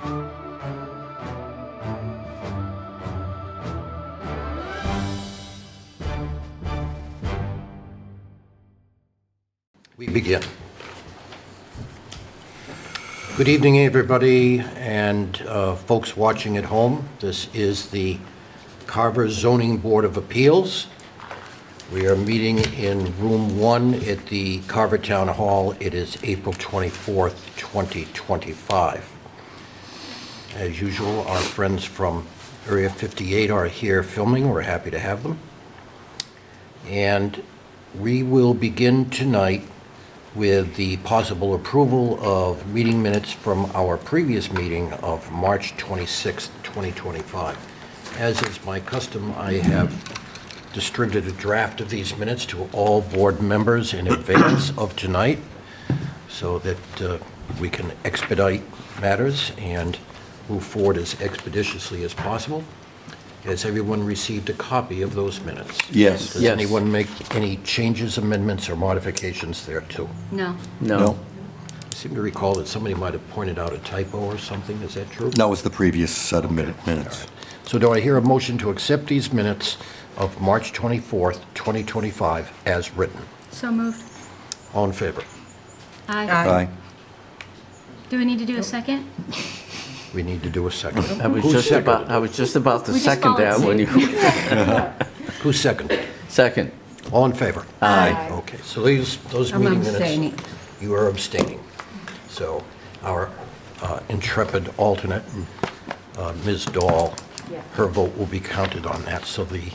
We begin. Good evening, everybody, and folks watching at home. This is the Carver Zoning Board of Appeals. We are meeting in Room 1 at the Carver Town Hall. It is April 24th, 2025. As usual, our friends from Area 58 are here filming. We're happy to have them. And we will begin tonight with the possible approval of meeting minutes from our previous meeting of March 26th, 2025. As is my custom, I have distributed a draft of these minutes to all board members in advance of tonight so that we can expedite matters and move forward as expeditiously as possible. Has everyone received a copy of those minutes? Yes. Does anyone make any changes, amendments, or modifications thereto? No. No. I seem to recall that somebody might have pointed out a typo or something. Is that true? No, it was the previous set of minutes. So do I hear a motion to accept these minutes of March 24th, 2025 as written? So moved. All in favor? Aye. Aye. Do we need to do a second? We need to do a second. I was Who just seconded? about to We just second that when you, Who seconded? second. All in favor? Aye. Okay, so those I'm meeting minutes. abstaining. You are abstaining. So our intrepid alternate, Ms. Dahl, her vote will be counted on that, so the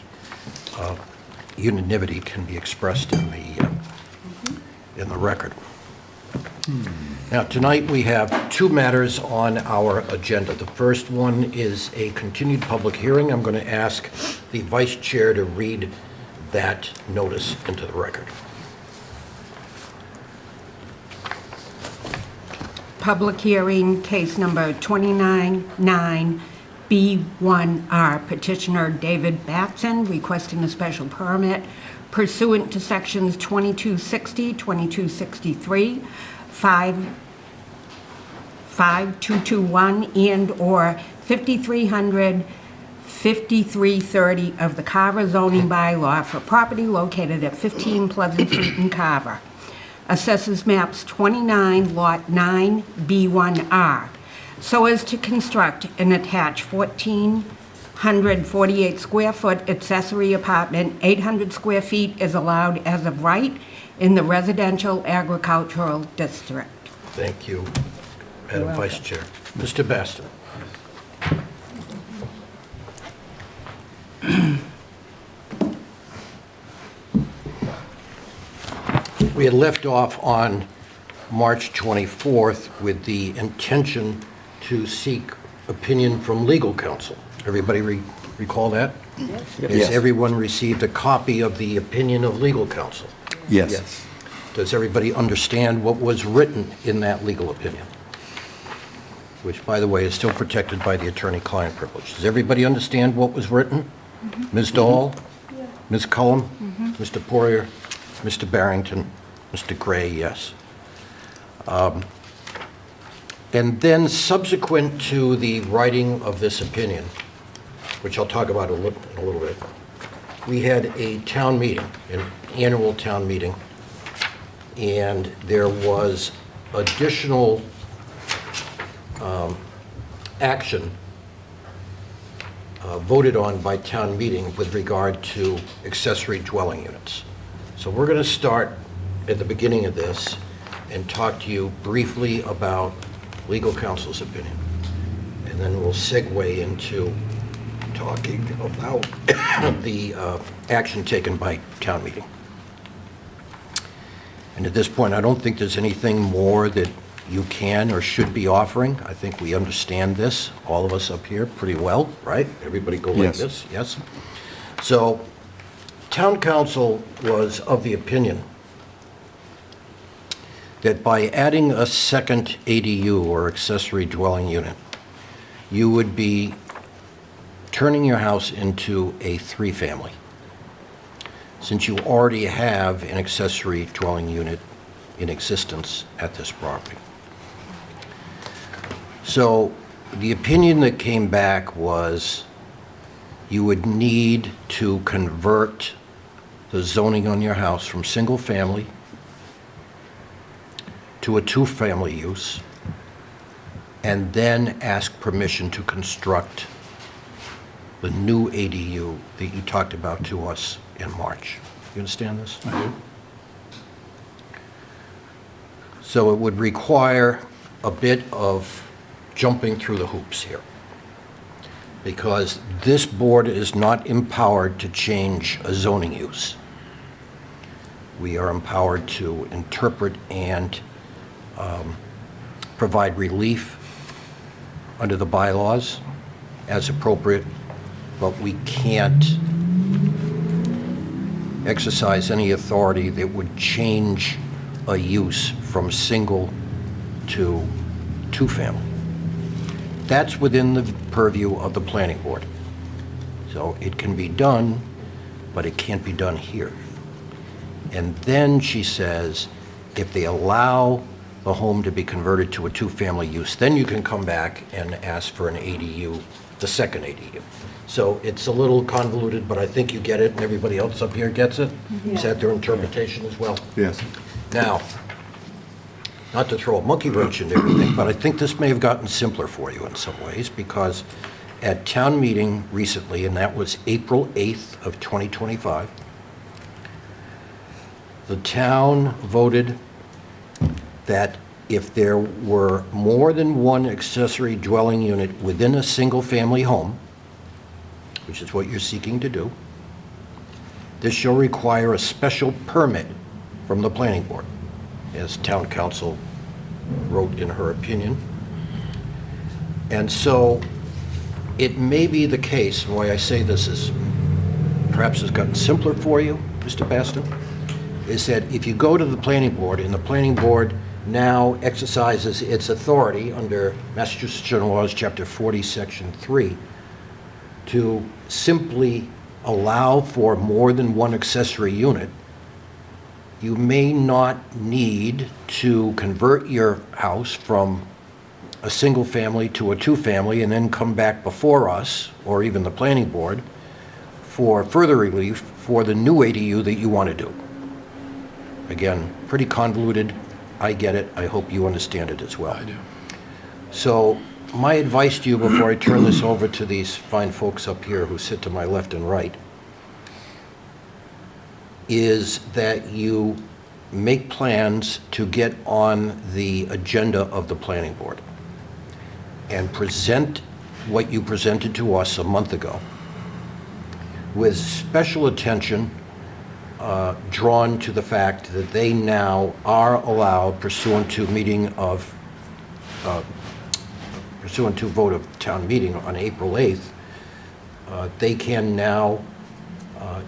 unanimity can be expressed in the record. Now, tonight we have two matters on our agenda. The first one is a continued public hearing. I'm going to ask the vice chair to read that notice into the record. Public hearing, case number 299B1R, petitioner David Batson requesting a special permit pursuant to sections 2260, 2263, 5221, and/or 5300, 5330 of the Carver zoning bylaw for property located at 15 Pleasant Street in Carver. Assesses maps 29, lot 9, B1R, so as to construct an attached 1,448 square foot accessory apartment. 800 square feet is allowed as of right in the residential agricultural district. Thank you, Madam Vice Chair. Mr. Baston. We had left off on March 24th with the intention to seek opinion from legal counsel. Everybody recall that? Yes. Has everyone received a copy of the opinion of legal counsel? Yes. Does everybody understand what was written in that legal opinion? Which, by the way, is still protected by the attorney-client privilege. Does everybody understand what was written? Ms. Dahl? Ms. Cullum? Mr. Poirier? Mr. Barrington? Mr. Gray, yes. And then subsequent to the writing of this opinion, which I'll talk about in a little bit, we had a town meeting, an annual town meeting, and there was additional action voted on by town meeting with regard to accessory dwelling units. So we're going to start at the beginning of this and talk to you briefly about legal counsel's opinion. And then we'll segue into talking about the action taken by town meeting. And at this point, I don't think there's anything more that you can or should be offering. I think we understand this, all of us up here, pretty well, right? Everybody go like Yes. this, yes? So, town council was of the opinion that by adding a second ADU, or accessory dwelling unit, you would be turning your house into a three-family, since you already have an accessory dwelling unit in existence at this property. So the opinion that came back was you would need to convert the zoning on your house from single-family to a two-family use, and then ask permission to construct the new ADU that you talked about to us in March. You understand this? I do. So it would require a bit of jumping through the hoops here, because this board is not empowered to change a zoning use. We are empowered to interpret and provide relief under the bylaws as appropriate, but we can't exercise any authority that would change a use from single to two-family. That's within the purview of the planning board. So it can be done, but it can't be done here. And then she says, if they allow the home to be converted to a two-family use, then you can come back and ask for an ADU, the second ADU. So it's a little convoluted, but I think you get it, and everybody else up here gets it? Is that their interpretation as well? Yes. Now, not to throw a monkey wrench into everything, but I think this may have gotten simpler for you in some ways, because at town meeting recently, and that was April 8th of 2025, the town voted that if there were more than one accessory dwelling unit within a single-family home, which is what you're seeking to do, this shall require a special permit from the planning board, as town council wrote in her opinion. And so it may be the case, and why I say this is perhaps has gotten simpler for you, Mr. Baston, is that if you go to the planning board, and the planning board now exercises its authority under Massachusetts General Laws, Chapter 40, Section 3, to simply allow for more than one accessory unit, you may not need to convert your house from a single family to a two-family and then come back before us, or even the planning board, for further relief for the new ADU that you want to do. Again, pretty convoluted. I get it. I hope you understand it as well. I do. So my advice to you before I turn this over to these fine folks up here who sit to my left and right is that you make plans to get on the agenda of the planning board and present what you presented to us a month ago, with special attention drawn to the fact that they now are allowed, pursuant to vote of town meeting on April 8th, they can now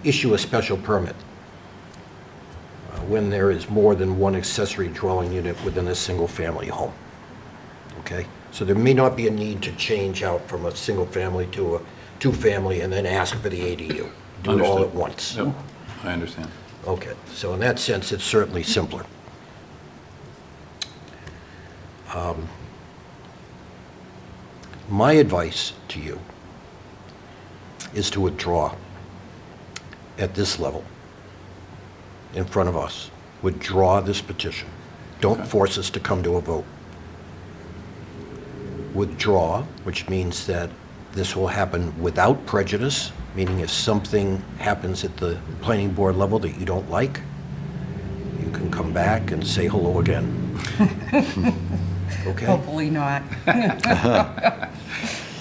issue a special permit when there is more than one accessory dwelling unit within a single-family home. Okay? So there may not be a need to change out from a single-family to a two-family and then ask for the ADU. Do it all Understood. at once. Yep, I understand. Okay, so in that sense, it's certainly simpler. My advice to you is to withdraw at this level in front of us. Withdraw this petition. Don't Okay. force us to come to a vote. Withdraw, which means that this will happen without prejudice, meaning if something happens at the planning board level that you don't like, you can come back and say hello again. Okay? Hopefully not.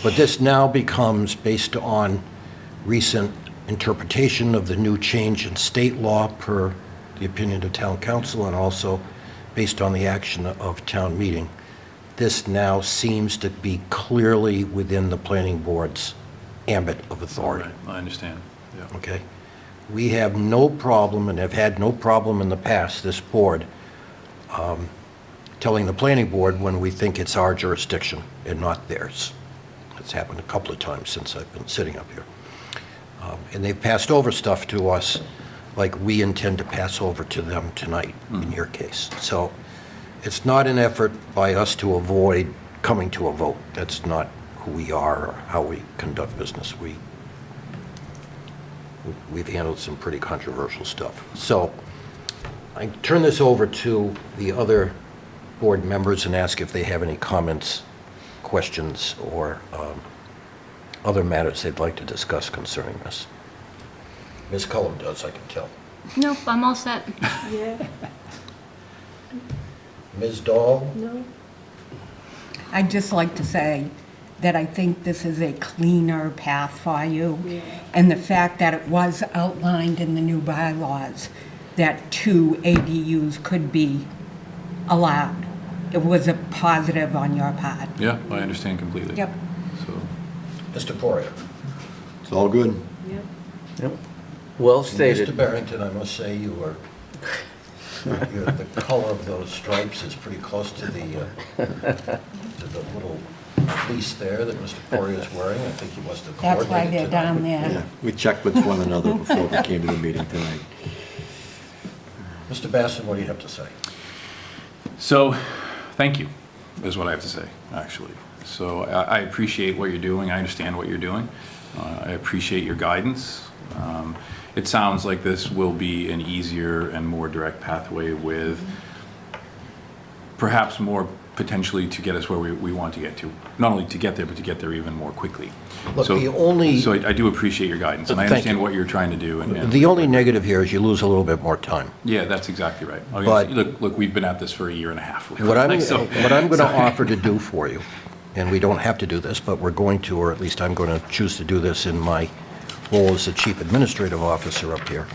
But this now becomes based on recent interpretation of the new change in state law per the opinion of town council, and also based on the action of town meeting. This now seems to be clearly within the planning board's ambit of authority. Right, I understand. Yeah. Okay? We have no problem, and have had no problem in the past, this board, telling the planning board when we think it's our jurisdiction and not theirs. It's happened a couple of times since I've been sitting up here. And they've passed over stuff to us like we intend to pass over to them tonight, in your case. So it's not an effort by us to avoid coming to a vote. That's not who we are or how we conduct business. We've handled some pretty controversial stuff. So I turn this over to the other board members and ask if they have any comments, questions, or other matters they'd like to discuss concerning this. Ms. Cullum does, I can tell. Nope, I'm all set. Yeah, Ms. Dahl? no, I'd just like to say that I think this is a cleaner path for you. Yeah. And the fact that it was outlined in the new bylaws that 2 ADUs could be allowed. It was a positive on your part. Yeah, I understand completely. Yep. So, Mr. Poirier? It's all good. yep. Yep. Well Mr. stated. Barrington, I must say you are, the color of those stripes is pretty close to the little fleece there that Mr. Poirier is wearing. I think he must have That's why coordinated they're tonight. down Yeah, there. we checked with one another before we came to the meeting tonight. Mr. Basson, what do you have to say? so, thank you, is what I have to say, actually. So I appreciate what you're doing. I understand what you're doing. I appreciate your guidance. It sounds like this will be an easier and more direct pathway with perhaps more potentially to get us where we want to get to. Not only to get there, but to get there even more quickly. Look, So- the only- So I do appreciate your guidance, and I Thank understand you. what you're trying to do. and- The only negative here is you lose a little bit more time. Yeah, that's exactly right. But- Look, we've been at this for a year and a half. What I'm So- going to offer to do for you, and we don't have to do this, but we're going to, or at least I'm going to choose to do this in my role as the Chief Administrative Officer up here.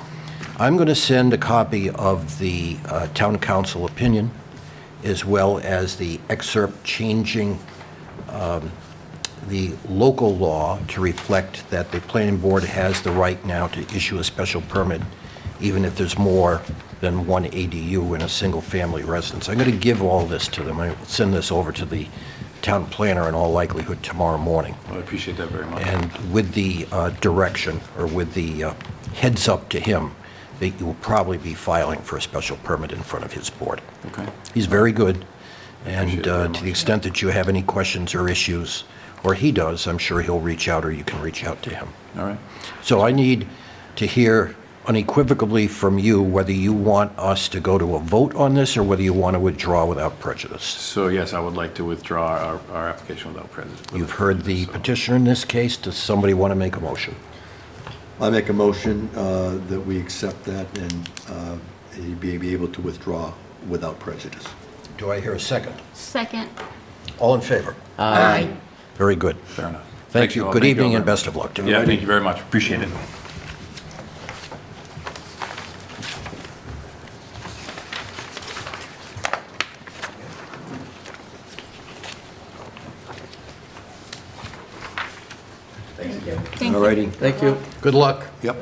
I'm going to send a copy of the Town Council opinion, as well as the excerpt changing the local law to reflect that the planning board has the right now to issue a special permit, even if there's more than one ADU in a single-family residence. I'm going to give all this to them. I will send this over to the town planner in all likelihood tomorrow morning. I appreciate that very much. And with the direction, or with the heads up to him, that you will probably be filing for a special permit in front of his board. Okay. He's very good, and Appreciate it very to much. the extent that you have any questions or issues, or he does, I'm sure he'll reach out, or you can reach out to him. All right. So I need to hear unequivocally from you whether you want us to go to a vote on this, or whether you want to withdraw without prejudice. So yes, I would like to withdraw our application without prejudice. You've heard the petitioner in this case. Does somebody want to make a motion? I make a motion that we accept that and he'd be able to withdraw without prejudice. Do I hear a second? Second. All in favor? Aye. Very good. Fair enough. Thank you. all. Good Thank evening all and very best of luck to you. much. Yeah, thank you very much. Appreciate it. Thank you. All righty. Thank you. Good luck. Yep.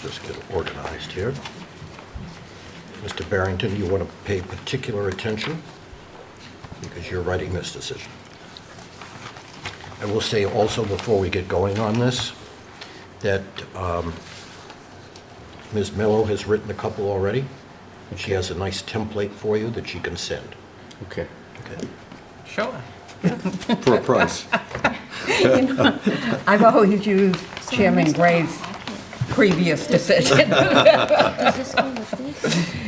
Just get organized here. Mr. Barrington, you want to pay particular attention because you're writing this decision. I will say also before we get going on this, that Ms. Mello has written a couple already, and she has a nice template for you that she can send. Okay. Okay. Sure. For a price. I've always used Chairman Gray's previous decision. Does this go with this,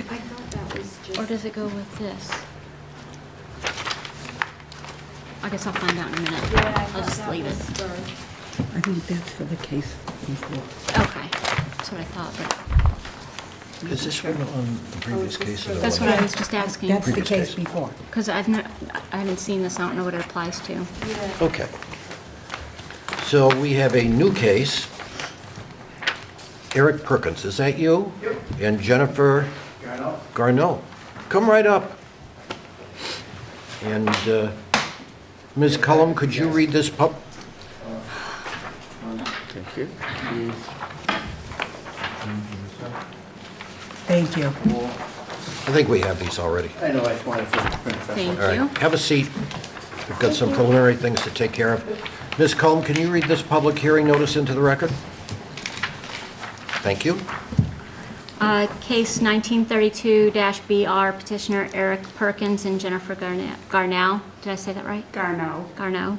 I thought that was just. or does it go with this? I guess I'll find out in a minute. Yeah, I I'll thought just that leave was it. for- I think that's for the case before. Okay, that's what I thought, but Is this one on the previous case? or the that's one- what I was just asking. That's the Previous case case. before. Because I haven't seen this, I don't know what it applies to. Yeah. Okay. So we have a new case. Eric Perkins, is that you? Yep. And Jennifer? Garneau. Come right up. And Ms. Cullum, could you read this pub? Thank you. Thank you. I think we have these already. I know, I just wanted to print Thank All right, you. have a seat. We've got some preliminary things to take care of. Ms. Cullen, can you read this public hearing notice into the record? Thank you. Case 1932-BR, petitioner Eric Perkins and Jennifer Garnell. Did I say that right? Garneau.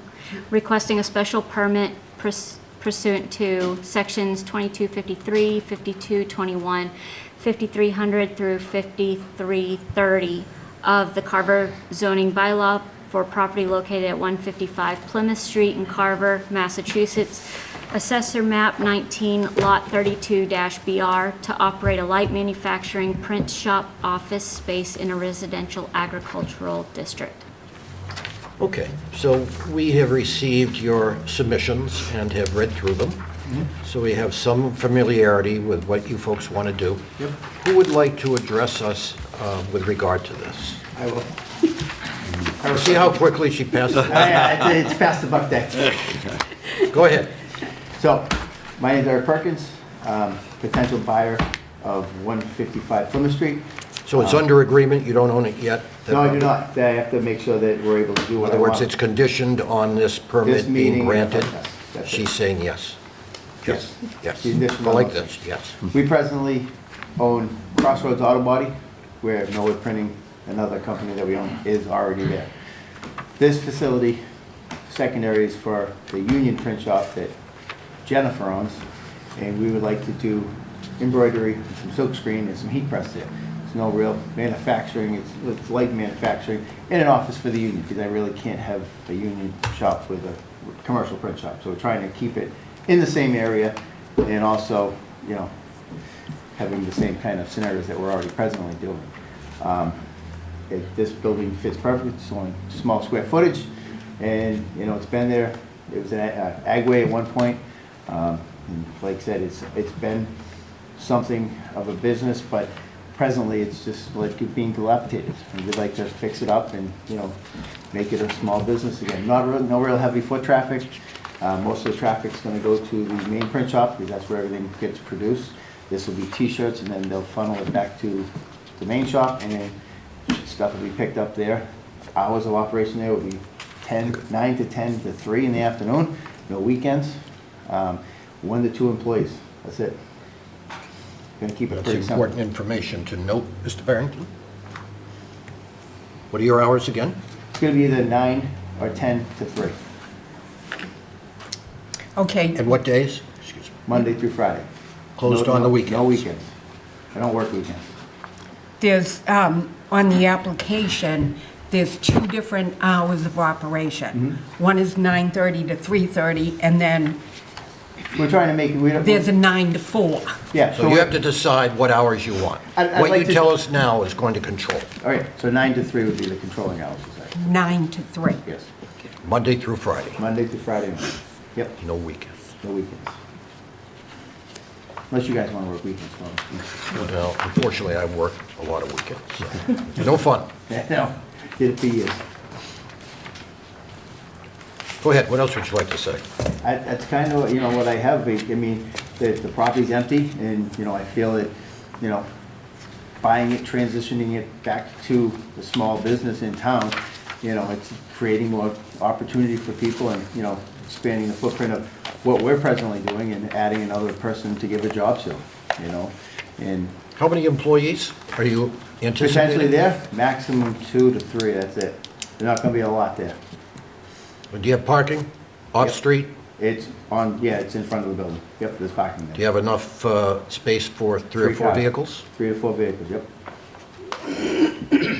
Requesting a special permit pursuant to sections 2253, 5221, 5300 through 5330 of the Carver zoning bylaw for property located at 155 Plymouth Street in Carver, Massachusetts. Assessor map 19, lot 32-BR, to operate a light manufacturing print shop office space in a residential agricultural district. Okay, so we have received your submissions and have read through them. So we have some familiarity with what you folks want to do. Yep. Who would like to address us with regard to this? I will. See how quickly she passes? It's past the buck day. Go ahead. So, my name is Eric Perkins, potential buyer of 155 Plymouth Street. So it's under agreement, you don't own it yet? No, I do not. I have to make sure that we're able to do In what I other want. words, it's conditioned on this This permit meeting being and granted? yes, that's it. She's saying yes. Yes. Yes. Conditional I like motion. this, yes. We presently own Crossroads Auto Body, where Millwood Printing, another company that we own, is already there. This facility, secondary, is for the Union Print Shop that Jennifer owns, and we would like to do embroidery, and some silk screen, and some heat press there. There's no real manufacturing, it's light manufacturing, and an office for the union, because I really can't have a union shop with a commercial print shop. So we're trying to keep it in the same area, and also, you know, having the same kind of scenarios that we're already presently doing. This building fits perfect, it's only small square footage, and, you know, it's been there. It was an agway at one point. And like I said, it's been something of a business, but presently it's just like it being dilapidated. And we'd like to fix it up and, you know, make it a small business again. No real heavy foot traffic. Most of the traffic's gonna go to the main print shop, because that's where everything gets produced. This will be t-shirts, and then they'll funnel it back to the main shop, and then stuff will be picked up there. Hours of operation there will be 9 to 10 to 3 in the afternoon, no weekends. 1 to 2 employees, that's it. Gonna keep it That's pretty simple. important information to note, Mr. Barrington. What are your hours again? It's gonna be either 9 or 10 to 3, Okay, And what days? Excuse me. Monday through Friday. Closed on the weekends? No weekends. I don't work weekends. there's, on the application, there's 2 different hours of operation. One is 9:30 to 3:30, and then We're trying to make it, we don't. there's a 9 to 4. Yeah. So you have to decide what hours you want. I'd What like you to- tell us now is going to control, All right, so 9 to 3 would be the controlling hours, you say? 9 to 3. Yes. Monday through Friday, Monday through Friday morning. Yep, no weekends. no weekends. Unless you guys want to work weekends, well. Well, unfortunately, I work a lot of weekends, so no fun. No, did it for years. Go ahead, what else would you like to say? That's kind of, you know, what I have. I mean, the property's empty, and, you know, I feel that, you know, buying it, transitioning it back to the small business in town, you know, it's creating more opportunity for people, and, you know, expanding the footprint of what we're presently doing, and adding another person to give a job to, you know, and How many employees are you anticipating? potentially there, maximum 2 to 3, that's it. There's not gonna be a lot there. Do you have parking off-street? It's on, yeah, it's in front of the building. Yep, there's parking Do there. you have enough space for 3 or 4 cars. vehicles? 3 to 4 vehicles, yep.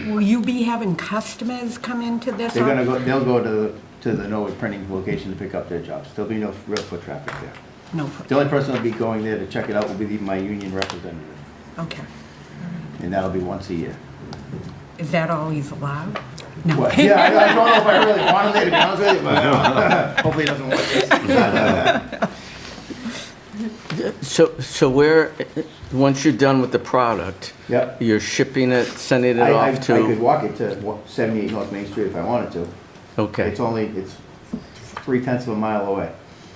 Will you be having customers come into this? They're gonna go, they'll go to the Norwood Printing location to pick up their jobs. There'll be no real foot traffic there. No, The only person that'll be going there to check it out will be my union representative, okay. and that'll be once a year. Is that all he's allowed? No. What? Yeah, I don't know if I really want him there, to be honest with you, but hopefully he doesn't watch this. So where, once you're done with the product, Yep. you're shipping it, sending it I off could to? walk it to 78 North Main Street if I wanted to. Okay, It's 3/10 of a mile away.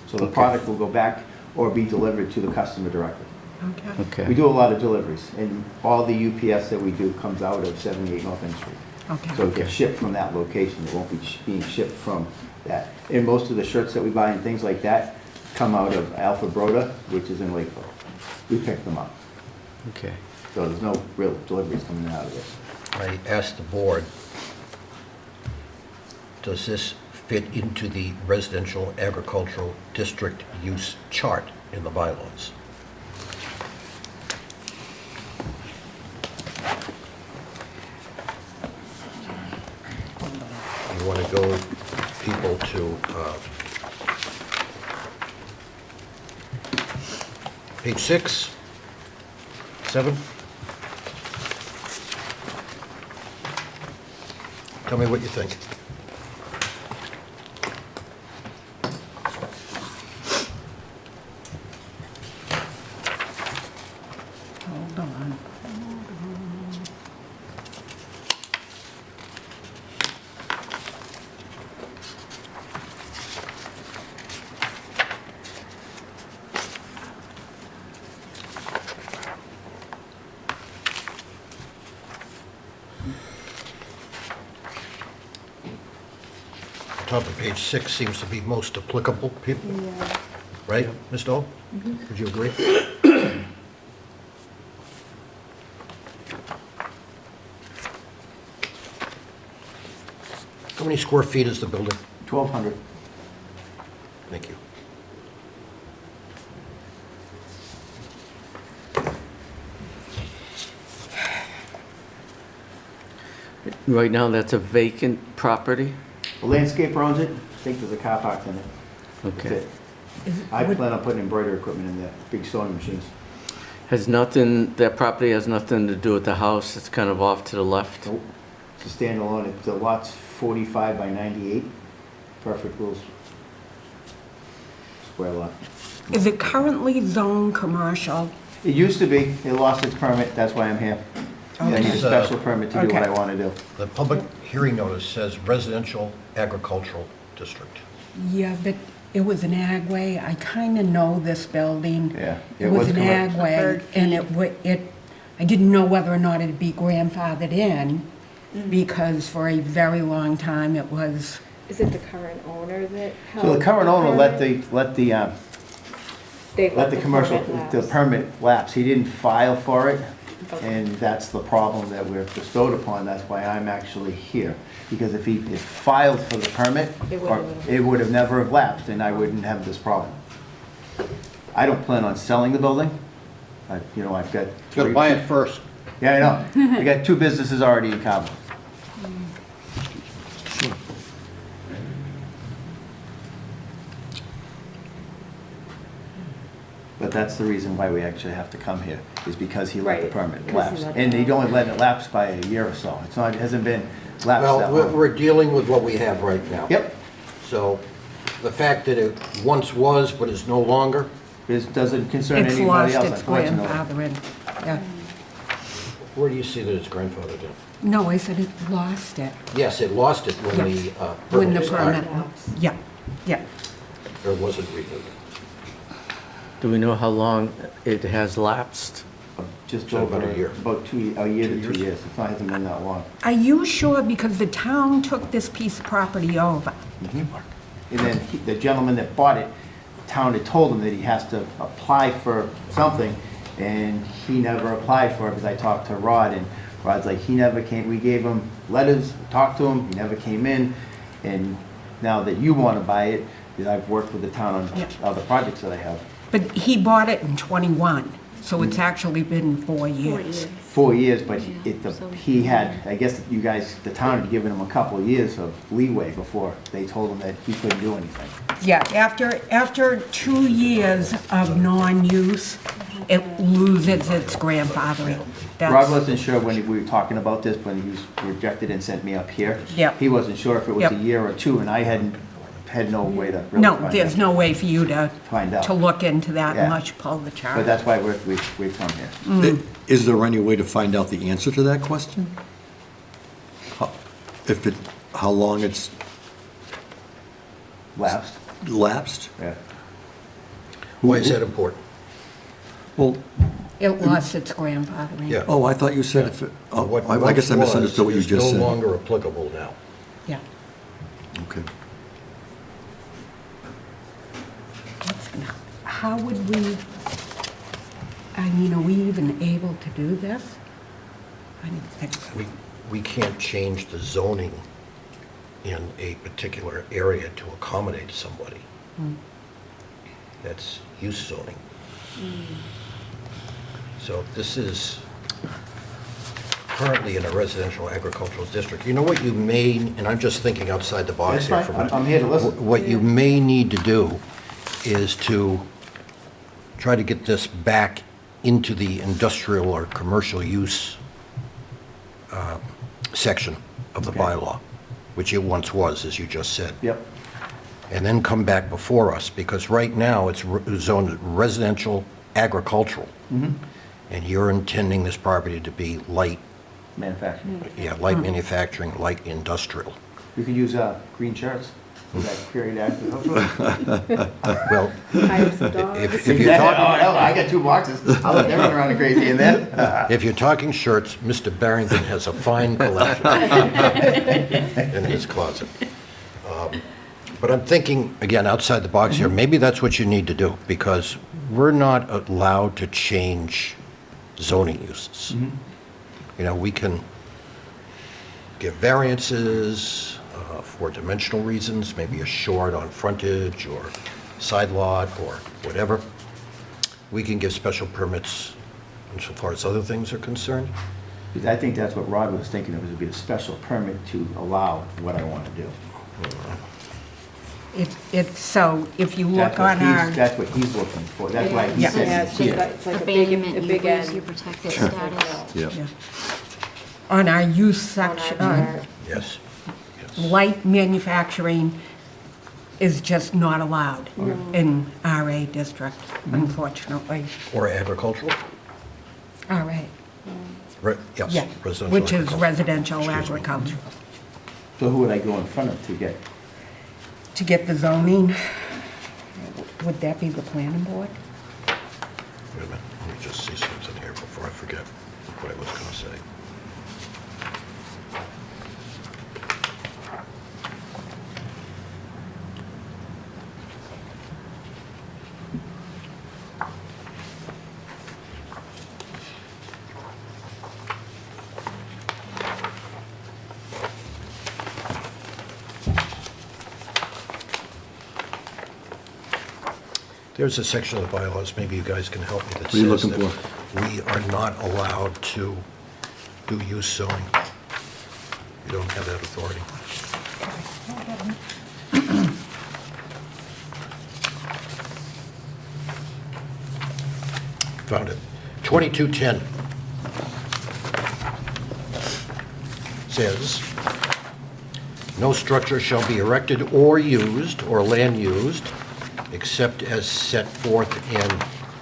So the product will go back or be delivered to the customer directly. Okay. We okay. do a lot of deliveries, and all the UPS that we do comes out of 78 North Main Street. Okay. So it gets shipped from that location, it won't be being shipped from that. And most of the shirts that we buy and things like that come out of Alpha Broda, which is in Lakeville. We pick them up, Okay. so there's no real deliveries coming out of this. I asked the board, does this fit into the residential agricultural district use chart in the bylaws? You want to go, people, to page 6, 7? Tell me what you think. Hold on. Top of page 6 seems to be most applicable, people, Yeah. right, Ms. Dahl? Would you agree? How many square feet is the building? 1,200. Thank you. Right now, that's a vacant property? The landscaper owns it, I think there's a car parked in it. That's Okay. it. I plan on putting embroidery equipment in there, big sewing machines. Has nothing, that property has nothing to do with the house, it's kind of off to the left? Nope. It's a standalone, the lot's 45 by 98, perfect little square lot. Is it currently zone commercial? It used to be, it lost its permit, that's why I'm here. I need a Okay. special permit to do what Okay. I want to do. The public hearing notice says residential agricultural district. Yeah, but it was an agway. I kind of know this building. Yeah, It was an commercial. agway, and I didn't know whether or not it'd be grandfathered in, because for a very long time it was, Is it the current owner that held? So the current owner let permit? They let the commercial, permit the lapse. permit lapse. He didn't file for it, Okay. and that's the problem that we're bestowed upon. That's why I'm actually here. Because if he had filed for the permit, It would've- it would have never have lapsed, and I wouldn't have this problem. I don't plan on selling the building. I've got. Got to buy it first. Yeah, I know. I got 2 businesses already in Carver. But that's the reason why we actually have to come here, is because he let the Right, permit because he lapse. let it And he'd lapse. only let it lapse by a year or so. It's not, it hasn't been lapsed that Well, long. we're dealing with what we have right now. Yep, So the fact that it once was but is no longer, this doesn't concern it's anybody lost else, its unfortunately. grandfathering. Yeah. where do you see that it's grandfathered in? No, I said it lost it. Yes, it lost it when the When the permit expired, permit, yeah, yeah. or wasn't renewed. Do we know how long it has lapsed? Just So about over, a year. about a year to 2 years. It hasn't been that long. Are you sure? Because the town took this piece of property over. And then the gentleman that bought it, the town had told him that he has to apply for something, and he never applied for it, because I talked to Rod, and Rod's like, he never came, we gave him letters, talked to him, he never came in, and now that you want to buy it, because I've worked with the town on Yeah. other projects that I have. But he bought it in '21, so it's actually been 4 years. 4 years, but Yeah, so- he had, I guess you guys, the town had given him a couple of years of leeway before they told him that he couldn't do anything. Yeah, after 2 years of non-use, it loses its grandfathering. Rod That's, wasn't sure when we were talking about this, when he was rejected and sent me up here. Yeah. He wasn't sure if it was a Yep. year or 2, and I had no way to really no, find there's out. no way for you to Find out. look into that Yeah. much, pull the But chart. that's why we've come here. Is there any way to find out the answer to that question? How long it's Lapsed, lapsed? yeah. Why is that important? Well, It lost its grandfathering. Yeah. Oh, I thought you said if, What I guess I once misunderstood what you was just is said. no longer applicable now. Yeah. Okay. How would we, I mean, are we even able to do this? I don't think so. We can't change the zoning in a particular area to accommodate somebody. That's use zoning. So this is currently in a residential agricultural district. You know what you may, and I'm just thinking outside the box That's here for a fine, minute. I'm here to listen. What you may need to do is to try to get this back into the industrial or commercial use section of the Okay. bylaw, which it once was, as you just said. Yep, And then come back before us, because right now it's zoned residential agricultural. And you're intending this property to be light, manufacturing. light manufacturing, light industrial. You could use green shirts for that period agricultural. Well, Hire some dogs. if you're talking, Oh, no, I got 2 boxes. I'll let them run around crazy in there. if you're talking shirts, Mr. Barrington has a fine collection in his closet. But I'm thinking, again, outside the box here, maybe that's what you need to do, because we're not allowed to change zoning uses. You know, we can give variances for dimensional reasons, maybe a short on frontage or side lot or whatever. We can give special permits insofar as other things are concerned. Because I think that's what Rod was thinking of, would be a special permit to allow what I want to do. So if you look That's what on our, That's what he's looking for, that's why he Yeah. said Yeah, it's it's just here. like, it's like a big, Abandonment, a you big lose end. your protected status. Yeah. yeah. On our use On our section, chart. Yes. light manufacturing is just not allowed in RA district, unfortunately. Or agricultural? RA, Yes. yeah, residential which is agricultural. residential Excuse me. agricultural. So who would I go in front of to get? To get the zoning, would that be the planning board? Wait a minute, let me just see something here before I forget what I was going to say. There's a section of the bylaws, maybe you guys can help me, that What are you says looking that we are not allowed to do use zoning. We don't have that authority. Found it. 2210 says, "No structure shall be erected or used, or land used, except as set forth in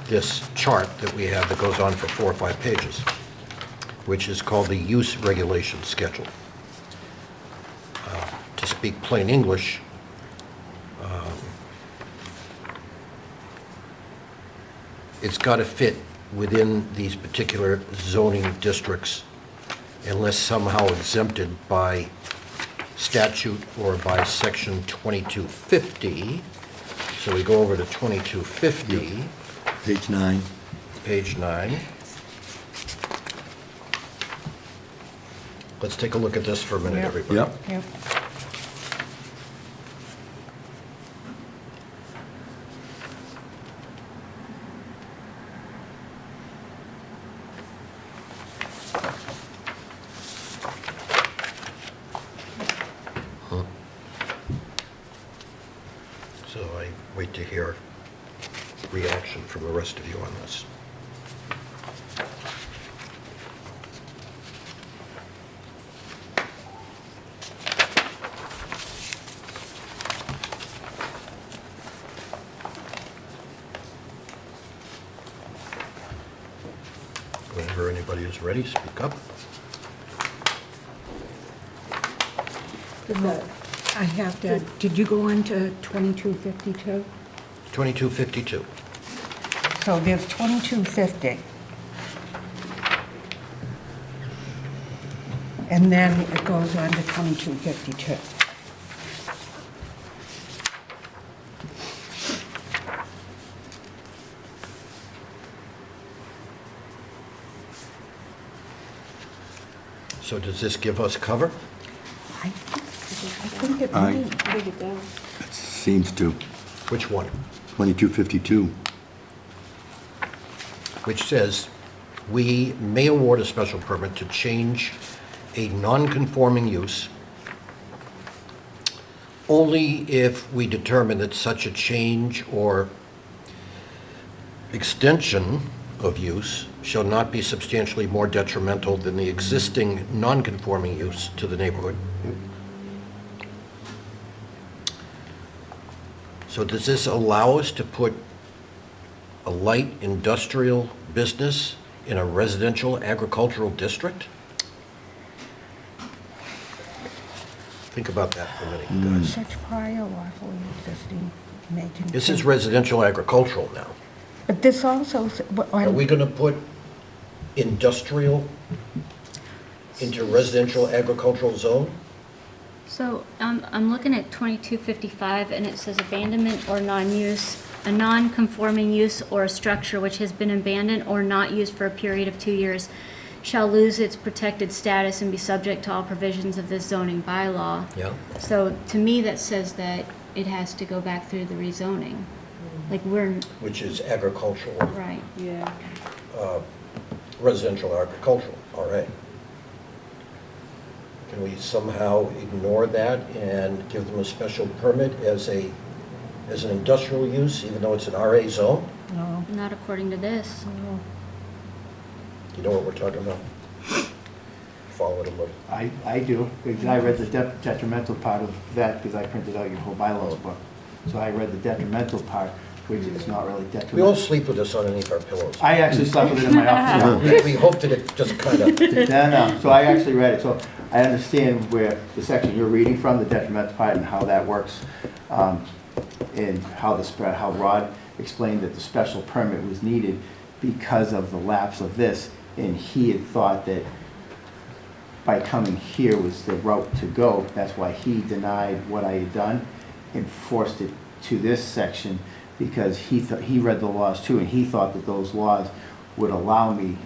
this chart that we have that goes on for 4 or 5 pages, which is called the Use Regulation Schedule." To speak plain English, it's got to fit within these particular zoning districts unless somehow exempted by statute or by section 2250. So we go over to 2250, Page 9. page 9. Let's take a look at this for a minute, Yep. everybody. Yep. Yep. So I wait to hear reaction from the rest of you on this. Whenever anybody is ready, speak up. I have to, did you go on to 2252? 2252. So there's 2250, And then it goes on to 2252. So does this give us cover? I think it Aye. might. I think it does. It seems to. Which one? 2252. Which says, we may award a special permit to change a non-conforming use only if we determine that such a change or extension of use shall not be substantially more detrimental than the existing non-conforming use to the neighborhood. So does this allow us to put a light industrial business in a residential agricultural district? Think about that for a minute, guys. Such prior lawfully existing may contain. This is residential agricultural now. But this also, Are we going to put industrial into residential agricultural zone? So I'm looking at 2255, and it says abandonment or non-use, a non-conforming use or a structure which has been abandoned or not used for a period of 2 years shall lose its protected status and be subject to all provisions of this zoning bylaw. Yeah. So to me, that says that it has to go back through the rezoning. Like Which is agricultural, right. Yeah. residential agricultural, all right. Can we somehow ignore that and give them a special permit as an industrial use, even though it's an RA zone? No, Not according to this. no. You know what we're talking about? Follow it a little. I do, because I read the detrimental part of that, because I printed out your whole bylaws book. So I read the detrimental part, which is not really We all detrimental. sleep with this underneath our pillows. I actually slept with it in my office. We hope that it just kind of, No, so I actually read it, so I understand where the section you're reading from, the detrimental part, and how that works, and how Rod explained that the special permit was needed because of the lapse of this, and he had thought that by coming here was the route to go. That's why he denied what I had done and forced it to this section, because he read the laws too, and he thought that those laws would allow me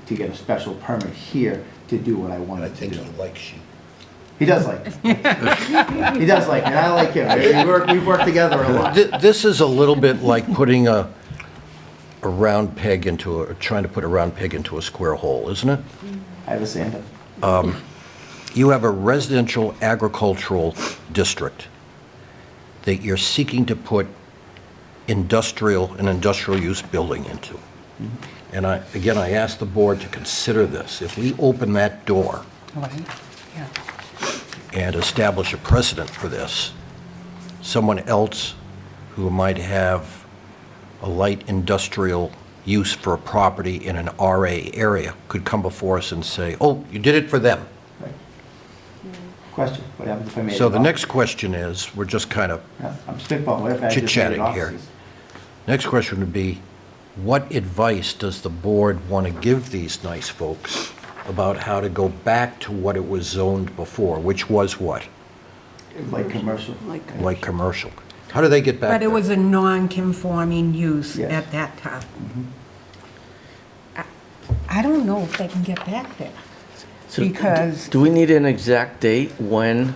to get a special permit here to do what I I wanted to think do. he likes you. He does like me. He does like me, and I like him. We've worked together a lot. This is a little bit like putting a round peg into trying to put a round peg into a square hole, isn't it? I have a sand up. You have a residential agricultural district that you're seeking to put an industrial use building into. And again, I ask the board to consider this. If we open that door Right, yeah. and establish a precedent for this, someone else who might have a light industrial use for a property in an RA area could come before us and say, oh, you did it for them. Right. Question, what happens if I made it So the wrong? next question is, we're just kind of, Yeah, I'm spitballing, what if I just made it chit-chatting here. offices? next question would be, what advice does the board want to give these nice folks about how to go back to what it was zoned before, which was what? Like commercial. Like commercial. How do they get back But there? it was a non-conforming use Yes. at that time. I don't know if they can get back there, So because Do we need an exact date when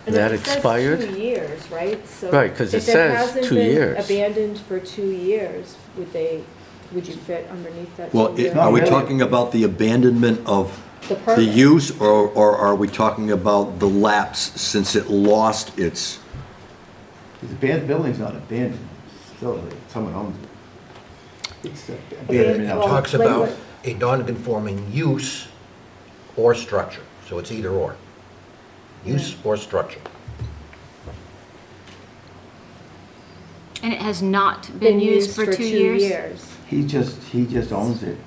And that it says expired? 2 years, right? So Right, 'cause it if says 2 years. hasn't been abandoned for 2 years, would you fit underneath that? Well, 2 year? Not are we really. talking about the abandonment of The the permit. use, or are we talking about the lapse since it lost its? The building's not abandoned, still, someone owns it. It's Abandoned, abandonment well, of, Talks like about what- a non-conforming use or structure, so it's either or. Use or structure. And it has not been used for 2 years? he just owns it.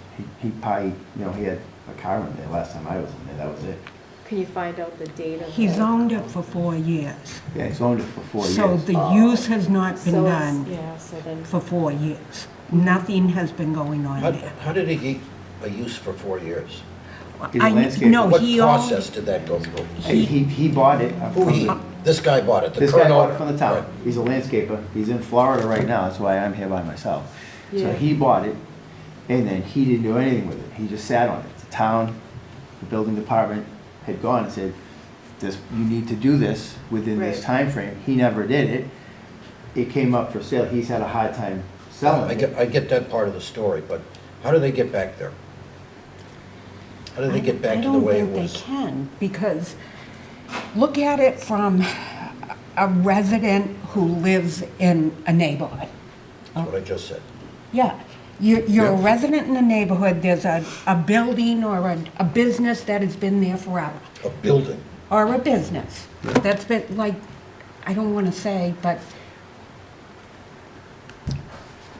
He probably, he had a car in there last time I was in there, that was it. Can you find out the date of? he's that? owned it for 4 years. Yeah, he's owned it for 4 years. So the use has not So been it's- done Yeah, so then, for 4 years. Nothing has been going on there. How did he get a use for 4 years? He's a landscaper. No, What he owns, process did that go through? He bought it. Who he? This guy bought it, the This guy current bought owner? it from the town. Right. He's a landscaper. He's in Florida right now. That's why I'm here by myself. So Yeah. he bought it, and then he didn't do anything with it. He just sat on it. The town, the building department had gone and said, "This, you need to do this within this Right. time frame." He never did it. It came up for sale. He's had a hard time selling it. I get that part of the story, but how do they get back there? How do they get back to the way it I don't think was? they can, because look at it from a resident who lives in a neighborhood. That's what I just said. Yeah, you're a Yeah. resident in a neighborhood, there's a building or a business that has been there forever, A building. or a business that's been, like, I don't want to say, but,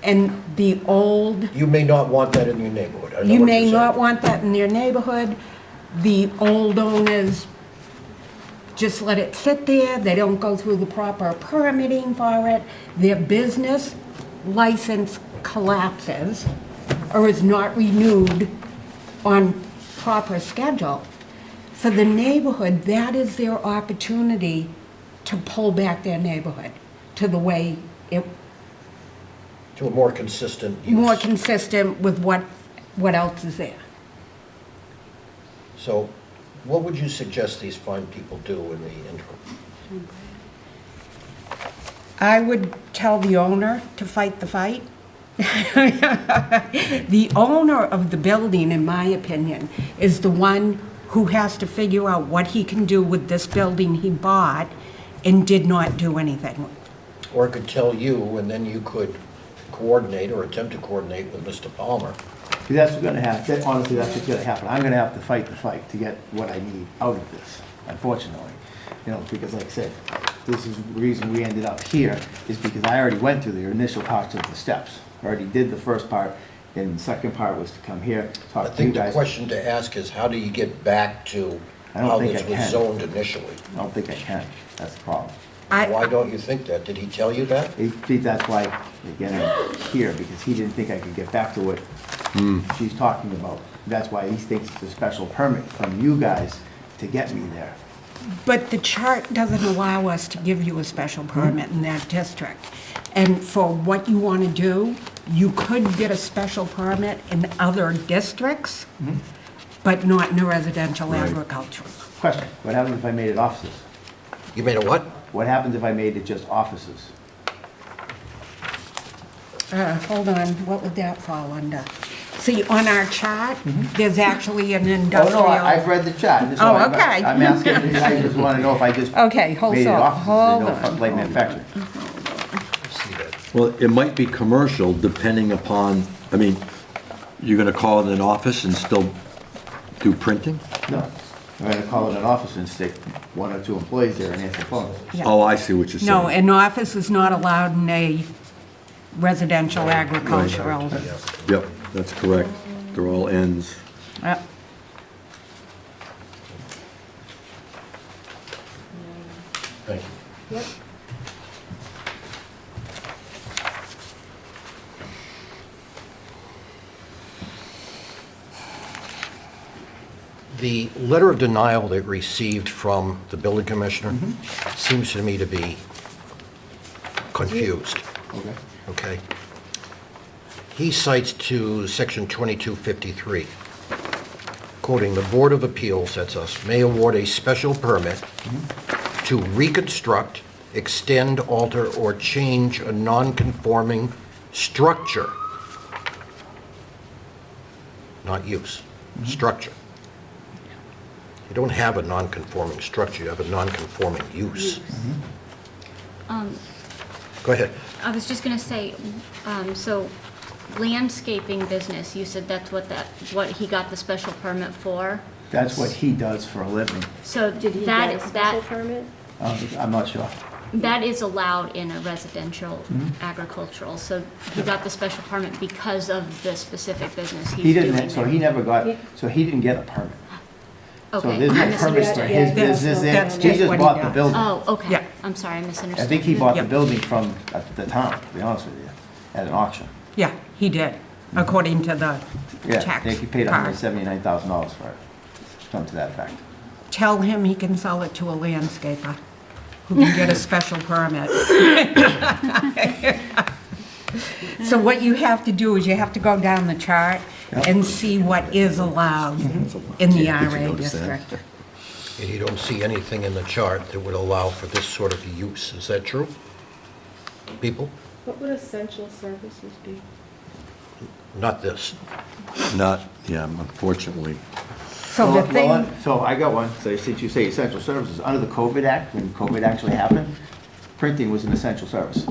and the old, You may not want that in your neighborhood. I know you what may you're not saying. want that in your neighborhood, the old owners just let it sit there, they don't go through the proper permitting for it, their business license collapses or is not renewed on proper schedule. For the neighborhood, that is their opportunity to pull back their neighborhood to the way it, To a more consistent use. more consistent with what else is there. So what would you suggest these fine people do in the interim? I would tell the owner to fight the fight. The owner of the building, in my opinion, is the one who has to figure out what he can do with this building he bought and did not do anything with. Or it could tell you, and then you could coordinate or attempt to coordinate with Mr. Palmer. See, that's what's gonna happen. Honestly, that's what's gonna happen. I'm gonna have to fight the fight to get what I need out of this, unfortunately. You know, because like I said, this is the reason we ended up here, is because I already went through the initial parts of the steps. I already did the first part, and the second part was to come here, I talk to you think the guys. question to ask is, how do you get back to I don't how think this I was can. zoned initially? I don't think I can. That's the problem. Why don't you think that? Did he tell you that? That's why, again, I'm here, because he didn't think I could get back to what she's talking about. That's why he thinks it's a special permit from you guys to get me there. But the chart doesn't allow us to give you a special permit in that district. And for what you want to do, you could get a special permit in other districts, but not in a residential agricultural. Question, what happens if I made it offices? You made a what? What happens if I made it just offices? Hold on, what would that fall under? See, on our chart, there's actually an Oh, industrial. no, I've read the chart. That's Oh, all I'm- okay. I'm asking, I just want to know if I just Okay, hold made it on, offices hold and no on, light manufacturing. See that. Well, it might be commercial depending upon, I mean, you're gonna call it an office and still do printing? No, I'm going to call it an office and stick one or two employees there and answer phones. Yeah. Oh, I see what you're saying. No, an office is not allowed in a residential agricultural. Yep, that's correct. They're all ends. Yep. Thank you. Yep. The letter of denial that received from the building commissioner seems to me to be confused, Okay. okay? He cites to section 2253, quoting, "The Board of Appeals," that's us, "may award a special permit to reconstruct, extend, alter, or change a non-conforming structure." Not use, structure. You don't have a non-conforming structure, you have a non-conforming use. Go ahead. I was just gonna say, so landscaping business, you said that's what he got the special permit for? That's what he does for a living. So Did he that, get a special that, permit? I'm not sure. that is allowed in a residential agricultural, so he got the special permit because of the specific business he's He doing didn't, so there. he never got, Yeah. so he didn't get a permit. So Okay, there's I no misunderstood. permits for his Yeah, business, that's he just just what he bought the does. building. Oh, okay, Yeah. I'm sorry, I misunderstood. I think he bought the Yeah. building from the town, to be honest with you, at an auction. Yeah, he did, according to the Yeah, I tax think he paid card. $179,000 for it. something to that effect. Tell him he can sell it to a landscaper who can get a special permit. So what you have to do is you have to go down the chart and see what is allowed in the RA district. And you don't see anything in the chart that would allow for this sort of use. Is that true? People? What would essential services be? Not this. Not, yeah, unfortunately. So the thing, So I got one, so since you say essential services, under the COVID Act, when COVID actually happened, printing was an essential service.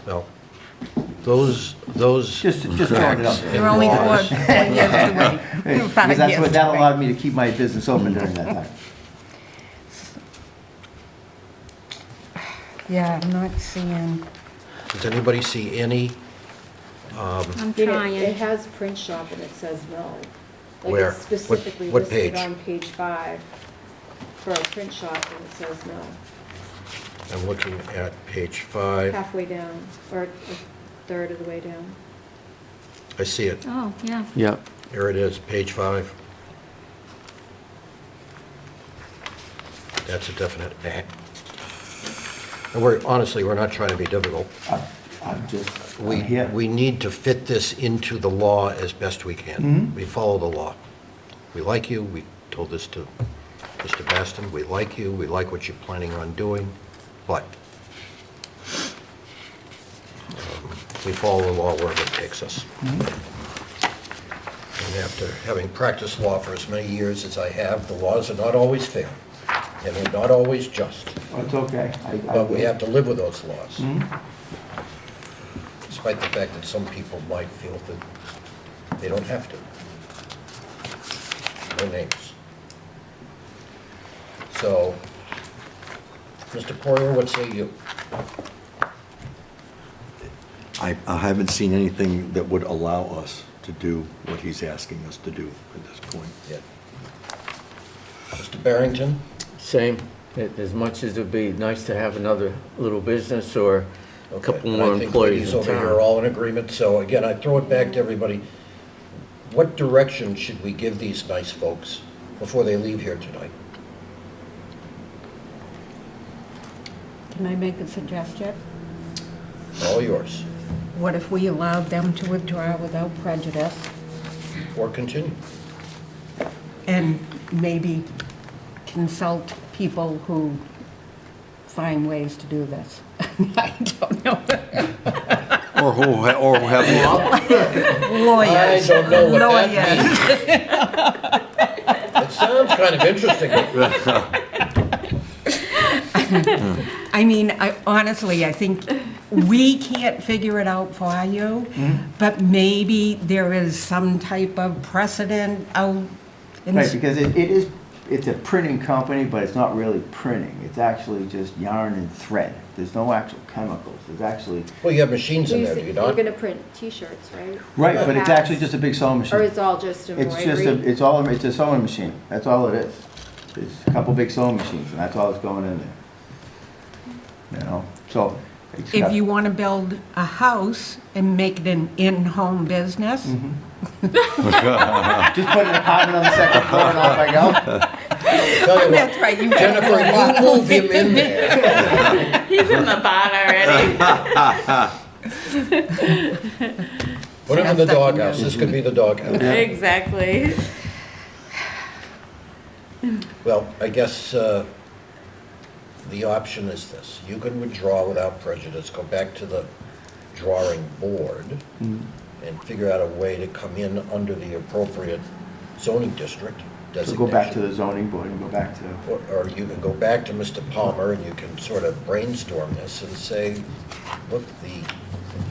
No. Those. Just throwing it up there. you're only 4 years too late. Because 5 that's years what, that too late. allowed me to keep my business open during that time. Yeah, I'm not seeing, Does anybody see any? I'm It trying. has print shop and it says no. Like Where? it's specifically What listed page? on page 5 for a print shop and it says no. I'm looking at page 5. Halfway down, or a third of the way down. I see it. Oh, yeah. Yep. Here it is, page 5. That's a definite nah. And we're not trying to be difficult. I'm just, We, here. we need to fit this into the law as best we can. Mhm. We follow the law. We like you, we told this to Mr. Baston, we like you, we like what you're planning on doing, but we follow the law wherever it takes us. And after having practiced law for as many years as I have, the laws are not always fair, and they're not always just, Oh, it's okay. but we have to live with those laws. Mhm. Despite the fact that some people might feel that they don't have to. No names. So, Mr. Poirier, what say you? I haven't seen anything that would allow us to do what he's asking us to do at this point. Yeah. Mr. Barrington? Same. As much as it'd be nice to have another little business or a Okay, couple and more I think employees ladies in over here are town. all in agreement, so again, I throw it back to everybody. What direction should we give these nice folks before they leave here tonight? can I make a suggestion? All yours. What if we allowed them to withdraw without prejudice Or continue. and maybe consult people who find ways to do this? I don't know. Or who have, Lawyers. I don't know what that Lawyers. It sounds kind of interesting. I mean, honestly, I think we can't figure it out for you, but maybe there is some type of precedent out in Right, because it's a printing company, but it's not really printing. It's actually just yarn and thread. There's no actual chemicals. There's actually, Well, you have machines in there, do you You're not? gonna print t-shirts, right? right, Or but it's hats. actually just a big sewing machine. Or it's all just It's just embroidery? it's a sewing machine. That's all it is. It's a couple big sewing machines, and that's all that's going in there. You know, so. it's If got- you want to build a house and make it an in-home business, Just put an apartment on the second floor and off I go. Tell you what, that's right, you Jennifer, you move him in there. He's in the barn already. Put him in the doghouse. This could be the doghouse. Exactly. Well, I guess the option is this. You can withdraw without prejudice, go back to the drawing board and figure out a way to come in under the appropriate zoning district So designation. go back to the zoning board and go back to, Or you can go back to Mr. Palmer and you can sort of brainstorm this and say, look, the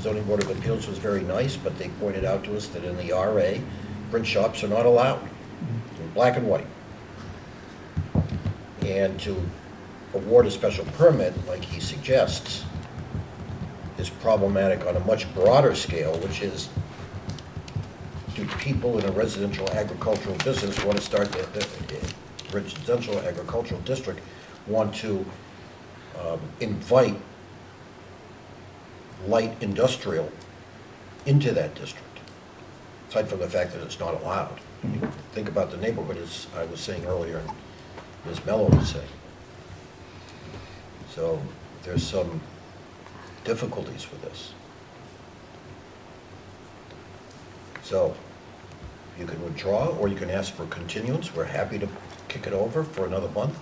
zoning board of appeals was very nice, but they pointed out to us that in the RA, print shops are not allowed, in black and white. And to award a special permit, like he suggests, is problematic on a much broader scale, which is, do people in a residential agricultural business want to start the residential agricultural district want to invite light industrial into that district? aside from the fact that it's not allowed. Think about the neighborhood, as I was saying earlier, and Ms. Mello was saying. So there's some difficulties with this. So you can withdraw, or you can ask for continuance. We're happy to kick it over for another month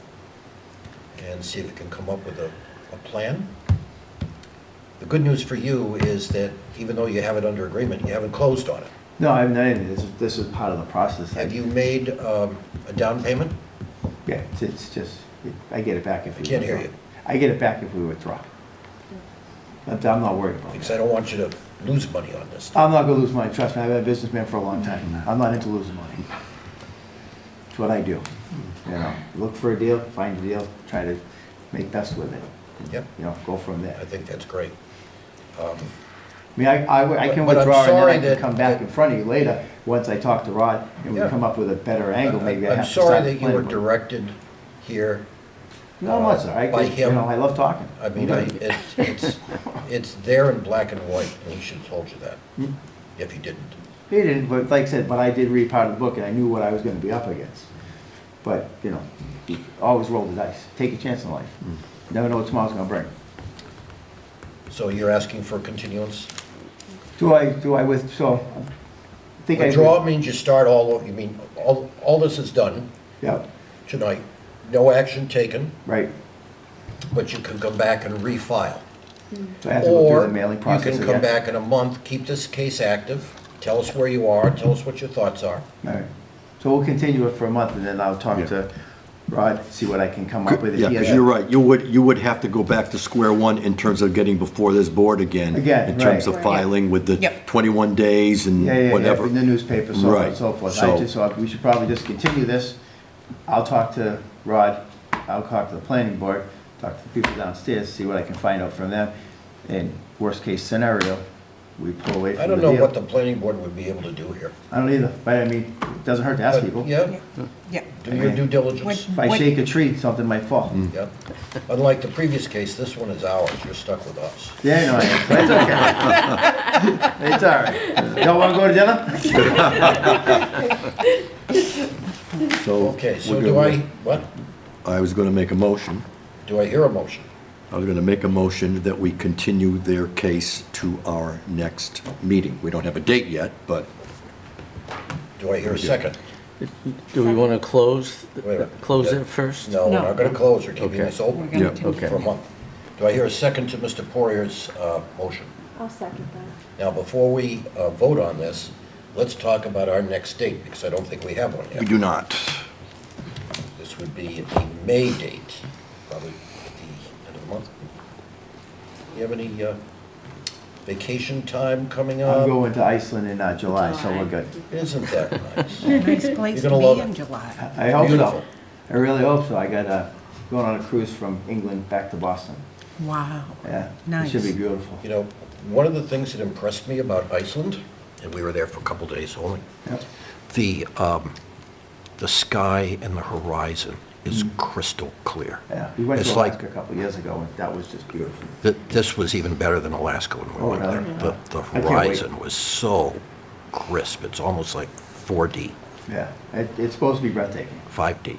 and see if we can come up with a plan. The good news for you is that even though you have it under agreement, you haven't closed on it. No, I haven't done anything. This is part of the process. Have you made a down payment? Yeah, it's just, I get it back if we I can't hear withdraw. you. I get it back if we withdraw. I'm not worried about Because it. I don't want you to lose money on this. I'm not gonna lose money, trust me, I've been a businessman for a long time. I'm not into losing money. It's what I do. You know, look for a deal, find a deal, try to make best with it. Yep, You know, go from I there. think that's great. I mean, I can But I'm withdraw and then sorry I can that- come back in front of you later, once I talk to Rod, and we Yeah. come up with a better angle, maybe I I'm have to sorry start the that you were planning board. directed here. No, I'm not sorry, by you him. know, I love talking. I mean, it's there in black and white, and he should have told you that, Hmm. if he didn't. He didn't, but like I said, but I did read part of the book and I knew what I was gonna be up against. But, you know, you always roll the dice, take a chance in life. Never know what tomorrow's gonna bring. So you're asking for continuance? So I think I. Withdraw means you start all over, you mean, all this is done Yep, tonight, no action taken, right. but you can come back and refile. So I have to go through Or the mailing you process can come again. back in a month, keep this case active, tell us where you are, tell us what your thoughts are. All right. So we'll continue it for a month and then I'll talk to Rod, see what I can come up with. If Yeah, he has because you're right, you would have to go back to square one in terms of getting before this board again. Again, In terms right. of filing with the Yep. 21 days and Yeah, whatever. in the newspaper, so on and Right, so forth. so- So we should probably just continue this. I'll talk to Rod, I'll talk to the planning board, talk to the people downstairs, see what I can find out from them. And worst case scenario, we pull away I from the don't deal. know what the planning board would be able to do here. I don't either, but I mean, it doesn't hurt to ask But, people. Yeah, Yeah. do your due diligence. If I shake a tree, something might fall. Yeah. Unlike the previous case, this one is ours, you're stuck with us. Yeah, I know, I am. That's okay. It's all right. Y'all wanna go to dinner? So. Okay, so we're do gonna- I, what? I was going to make a motion. Do I hear a motion? I was going to make a motion that we continue their case to our next meeting. We don't have a date yet, but Do I hear a second? Do we want to close Wait a minute. it first? No, we're No. not gonna close, we're keeping Okay. this open. We're gonna Yeah, continue. For a month. Do I hear a second to Mr. Poirier's motion? I'll second that. Now, before we vote on this, let's talk about our next date, because I don't think we have one we yet. do not. This would be the May date, probably at the end of the month. You have any vacation time coming I'm up? going to Iceland in July, so we're good. Isn't that nice? Nice place You're to gonna love be it. in July. I hope so. Beautiful. I really hope so. I got, going on a cruise from England back to Boston. Wow. Yeah. Nice. It should be beautiful. You know, one of the things that impressed me about Iceland, and we were there for a couple days only, Yep. the sky and the horizon is crystal clear. Yeah, we went to It's like- Alaska a couple years ago, and that was just beautiful. This was even better than Alaska when we Oh, went there. really? The can't wait. horizon was so crisp, it's almost like 4D, Yeah, it's supposed to be breathtaking. 5D.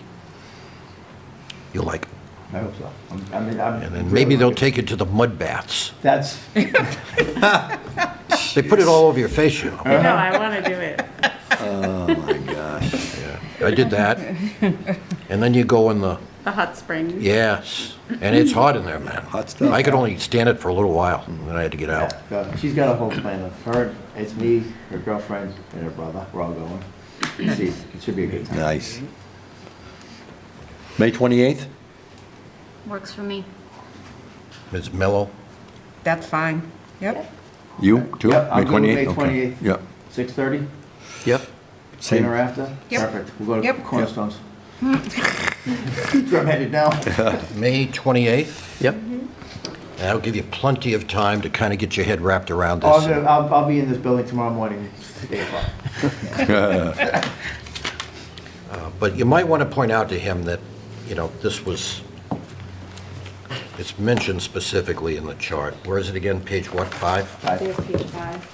You'll like it. I hope so. I'm And then maybe they'll take you to the mud baths. That's, They put it all over your face, you know. No, I want to do it. Oh, my gosh. Yeah, I did that. And then you go in the, The hot springs. yes, and it's hot in there, man. Hot stuff. I could only stand it for a little while, and then I had to get out. she's got a whole plan of her, it's me, her girlfriend, and her brother. We're all going. See, it should be a good time. Nice. May 28th? Works for me. Ms. Mello, That's fine. Yep. You, too? Yep, I'm May good with May 28th? Okay. 28th. Yep. 6:30, Yep. Same. dinner after? Yep. Perfect. We'll go to Yep. Cornerstones. That's where I'm headed now. May 28th. Yep. That'll give you plenty of time to kind of get your head wrapped around Oh, this. I'll be in this building tomorrow morning, 8 o'clock. But you might want to point out to him that, you know, this was, it's mentioned specifically in the chart. Where is it again? Page what, 5? Bye. There's page 5.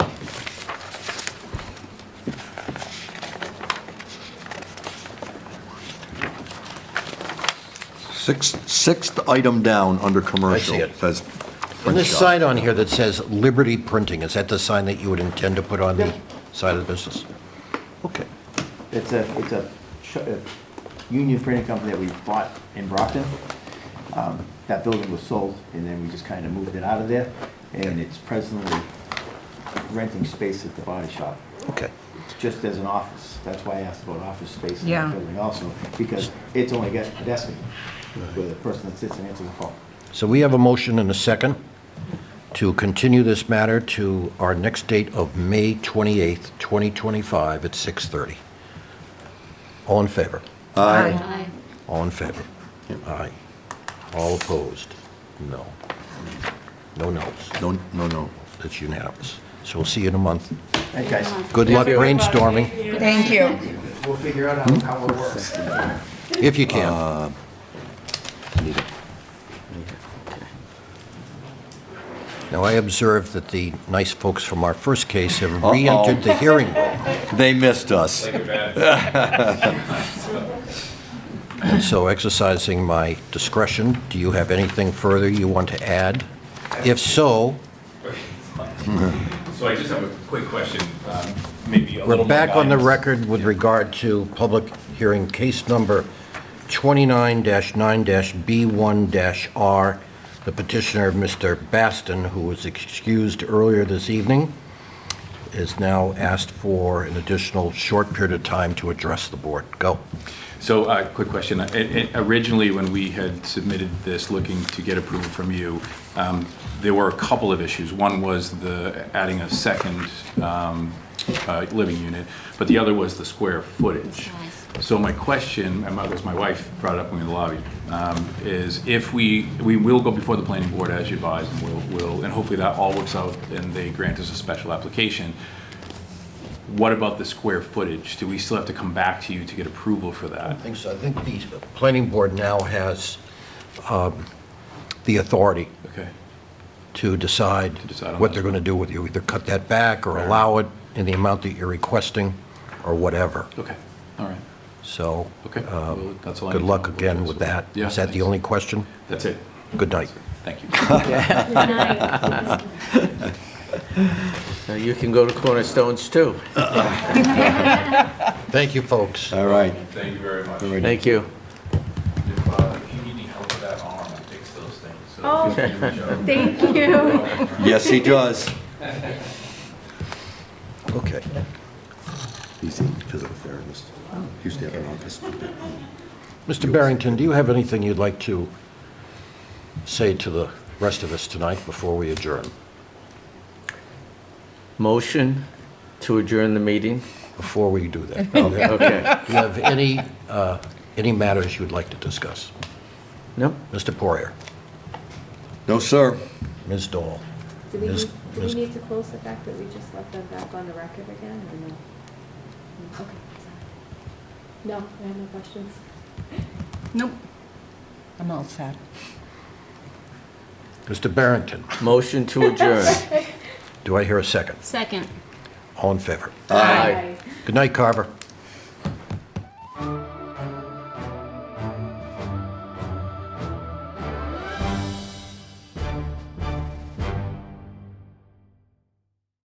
Sixth item down under commercial. I see it. Says And print this shop. sign on here that says Liberty Printing, is that the sign that you would intend to put on the side of the business? Okay. It's a union printing company that we bought in Brockton. That building was sold, and then we just kind of moved it out of there, and it's presently renting space at the body shop, Okay. just as an office. That's why I asked about office space in Yeah. that building also, because it's only got a desk with a person that sits and answers the phone. So we have a motion and a second to continue this matter to our next date of May 28th, 2025 at 6:30. All in favor? Aye. All in favor? Aye. All opposed? No. No noes. No. It's unanimous. So we'll see you in a month. Hey, guys. Good luck brainstorming, Thank you. We'll figure out how it works. if you can. Now, I observe that the nice folks from our first case have re-entered the hearing room. They missed us. And so exercising my discretion, do you have anything further you want to add? If so, So I just have a quick question, maybe a little we're more back on the guidance. record with regard to public hearing case number 29-9-B1-R. The petitioner, Mr. Baston, who was excused earlier this evening, is now asked for an additional short period of time to address the board. Go. So, quick question. Originally, when we had submitted this looking to get approval from you, there were a couple of issues. One was the adding a second living unit, but the other was the square footage. So my question, and as my wife brought it up when we were in the lobby, is if we will go before the planning board as you advised, and and hopefully that all works out and they grant us a special application. What about the square footage? Do we still have to come back to you to get approval for I that? think so. I think the planning board now has the authority Okay, to decide decide on what that. they're going to do with you, either cut that back or allow it in the amount that you're requesting or whatever. okay, all right. So, Okay, well, that's all I good need luck to know. again with that. Yeah, Is that the thanks. only question? That's it. Good night. Thank you. Now you can go to Cornerstones too. Thank you, folks. All right. Thank you very much. Thank you. If you need any help with that arm, I fix those things. So Oh, feel free to reach out. thank you. Yes, he does. Okay. He's a physical therapist. He used to have an office. Mr. Barrington, do you have anything you'd like to say to the rest of us tonight before we adjourn? Motion to adjourn the meeting. Before we do that? Okay. Do you have any matters you'd like to discuss? No? Mr. Poirier, No, sir. Ms. Dahl. Do we Ms. need, do we Ms. need to close the fact that we just left them back on the record again, or no? Okay. No, I have no questions. Nope. I'm all set. Mr. Barrington, Motion to adjourn. do I hear a second? Second. All in favor? Aye. Good night, Carver.